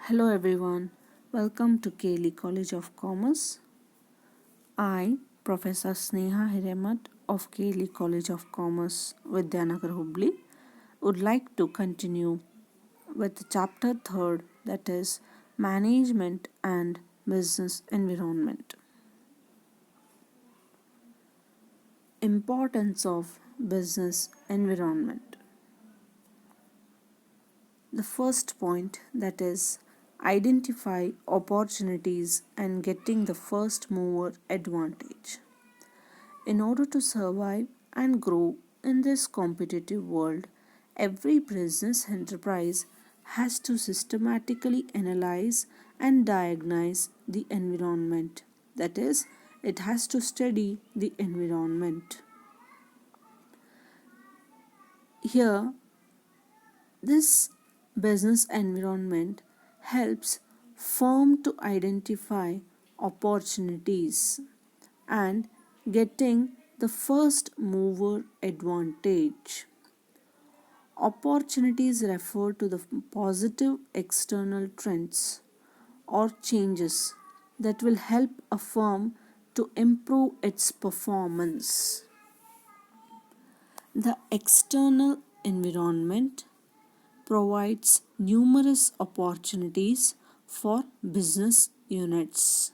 Hello everyone, welcome to Kaylee College of Commerce. I, Professor Sneha Hiremat of Kaylee College of Commerce, Vidyanagar Hubli, would like to continue with chapter 3rd, that is Management and Business Environment. Importance of Business Environment. The first point, that is identify opportunities and getting the first mover advantage. In order to survive and grow in this competitive world, every business enterprise has to systematically analyze and diagnose the environment. That is, it has to study the environment. Here, this business environment helps firm to identify opportunities and getting the first mover advantage. Opportunities refer to the positive external trends or changes that will help a firm to improve its performance. The external environment provides numerous opportunities for business units.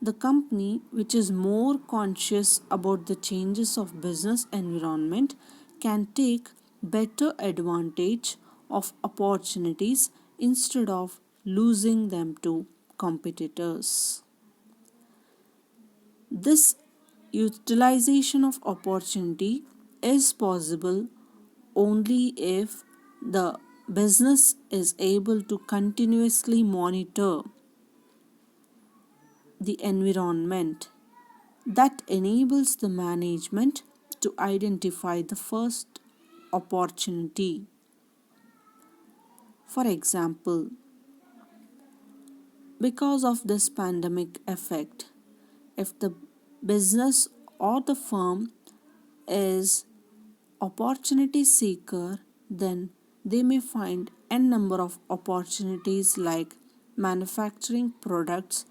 The company which is more conscious about the changes of business environment can take better advantage of opportunities instead of losing them to competitors. This utilization of opportunity is possible only if the business is able to continuously monitor the environment that enables the management to identify the first opportunity. For example, because of this pandemic effect, if the business or the firm is opportunity seeker, then they may find n number of opportunities like manufacturing products,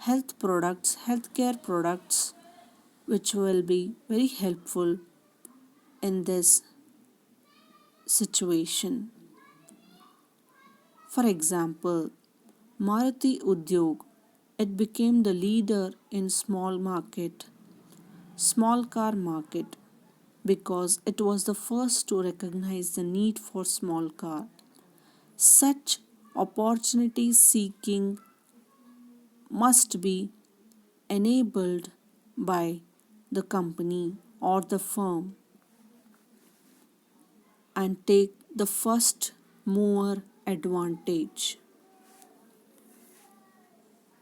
healthcare products, which will be very helpful in this situation. For example, Maruti Udyog, it became the leader in small car market because it was the first to recognize the need for small car. Such opportunity seeking must be enabled by the company or the firm and take the first mover advantage.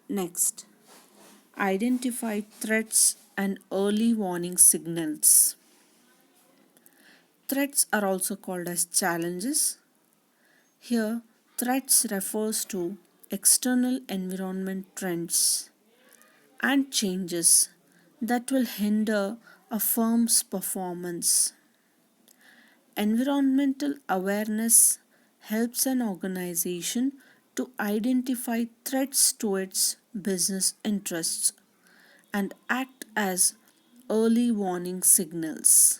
Next, identify threats and early warning signals. Threats are also called as challenges. Here, threats refers to external environment trends and changes that will hinder a firm's performance. Environmental awareness helps an organization to identify threats to its business interests and act as early warning signals.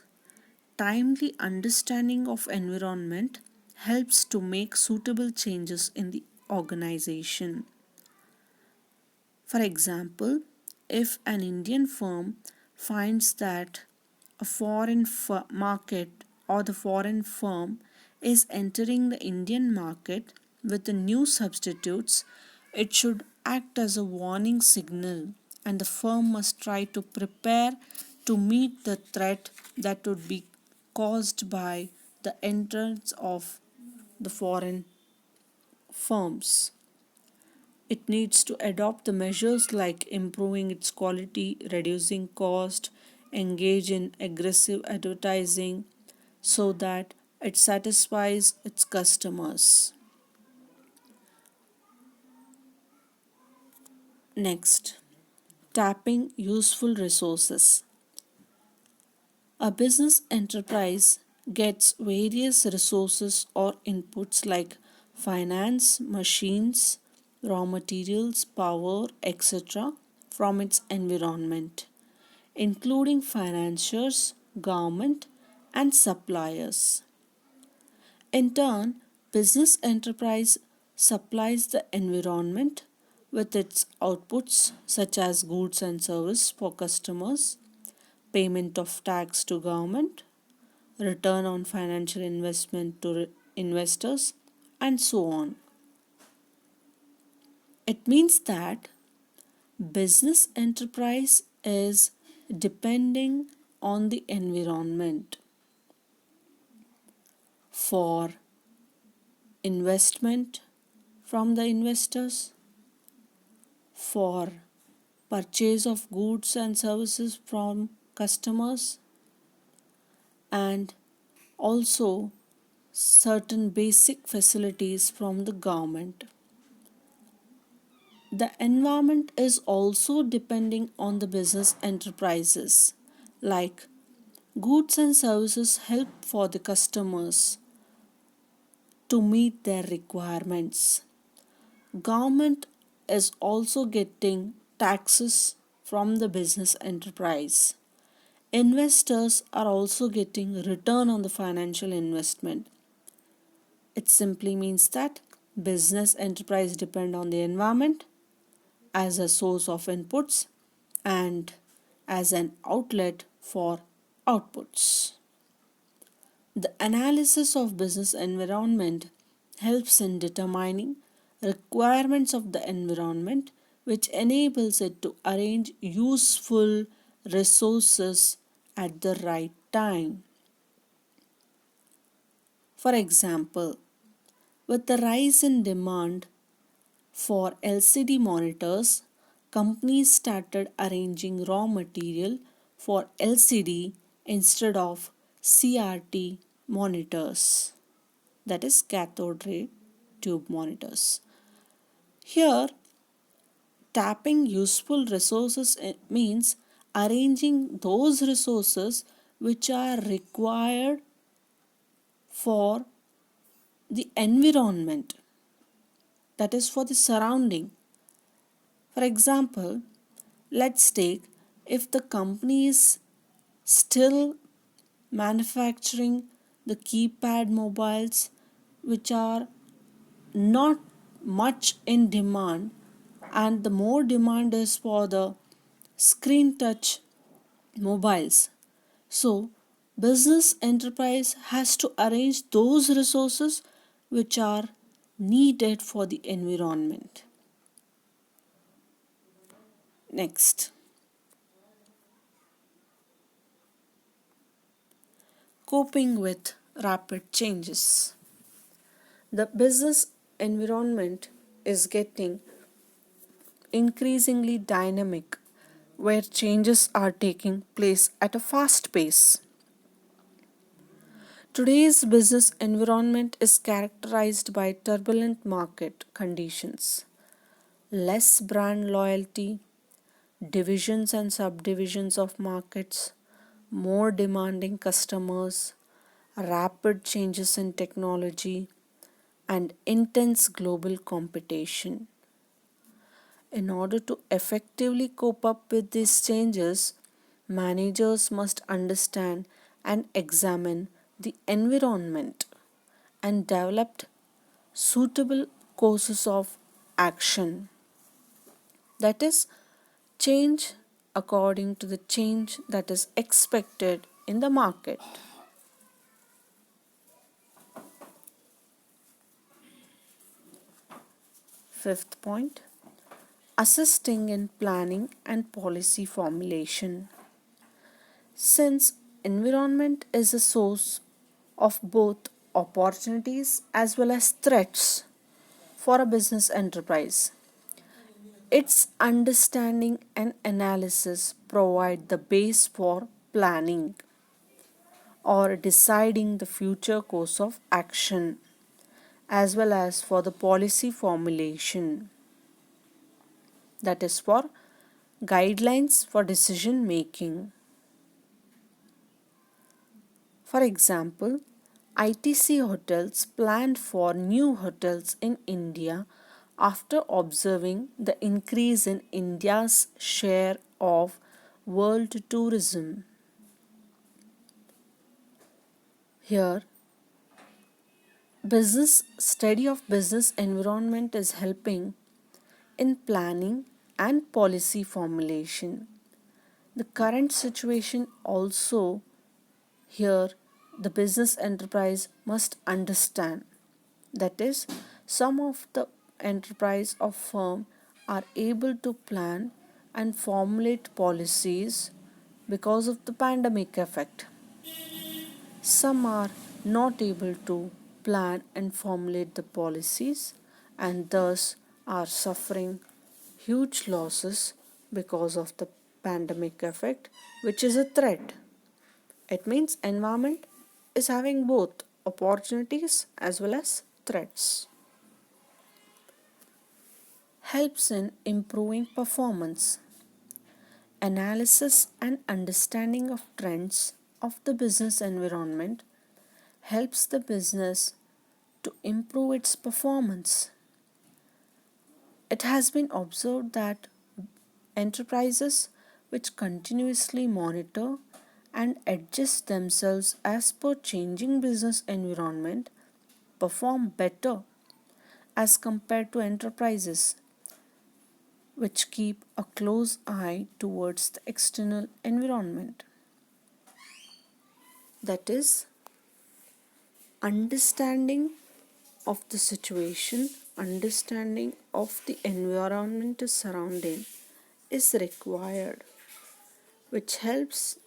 Timely understanding of environment helps to make suitable changes in the organization. For example, if an Indian firm finds that a foreign market or the foreign firm is entering the Indian market with the new substitutes, it should act as a warning signal and the firm must try to prepare to meet the threat that would be caused by the entrance of the foreign firms. It needs to adopt the measures like improving its quality, reducing cost, engage in aggressive advertising so that it satisfies its customers. Next, tapping useful resources. A business enterprise gets various resources or inputs like finance, machines, raw materials, power, etc., from its environment, including financiers, government, and suppliers. In turn, business enterprise supplies the environment with its outputs such as goods and service for customers, payment of tax to government, return on financial investment to investors, and so on. It means that business enterprise is depending on the environment for investment from the investors, for purchase of goods and services from customers, and also certain basic facilities from the government. The environment is also depending on the business enterprises, like goods and services help for the customers to meet their requirements. Government is also getting taxes from the business enterprise. Investors are also getting return on the financial investment. It simply means that business enterprise depend on the environment as a source of inputs and as an outlet for outputs. The analysis of business environment helps in determining requirements of the environment, which enables it to arrange useful resources at the right time. For example, with the rise in demand for LCD monitors, companies started arranging raw material for LCD instead of CRT monitors, that is cathode ray tube monitors. Here, tapping useful resources means arranging those resources which are required for the environment, that is for the surrounding. For example, let's take if the company is still manufacturing the keypad mobiles which are not much in demand, and the more demand is for the screen touch mobiles. So, business enterprise has to arrange those resources which are needed for the environment. Next, coping with rapid changes. The business environment is getting increasingly dynamic, where changes are taking place at a fast pace. Today's business environment is characterized by turbulent market conditions, less brand loyalty, divisions and subdivisions of markets, more demanding customers, rapid changes in technology, and intense global competition. In order to effectively cope up with these changes, managers must understand and examine the environment and develop suitable courses of action. That is, change according to the change that is expected in the market. Fifth point, assisting in planning and policy formulation. Since environment is a source of both opportunities as well as threats for a business enterprise, its understanding and analysis provide the base for planning or deciding the future course of action as well as for the policy formulation, that is for guidelines for decision making. For example, ITC hotels planned for new hotels in India after observing the increase in India's share of world tourism. Here, business study of business environment is helping in planning and policy formulation. The current situation also here the business enterprise must understand, that is, some of the enterprise of firm are able to plan and formulate policies because of the pandemic effect. Some are not able to plan and formulate the policies and thus are suffering huge losses because of the pandemic effect, which is a threat. It means environment is having both opportunities as well as threats. Helps in improving performance. Analysis and understanding of trends of the business environment helps the business to improve its performance. It has been observed that enterprises which continuously monitor and adjust themselves as per changing business environment perform better as compared to enterprises which keep a close eye towards the external environment. That is, understanding of the situation, understanding of the environment surrounding is required, which helps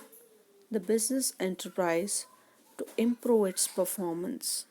the business enterprise to improve its performance.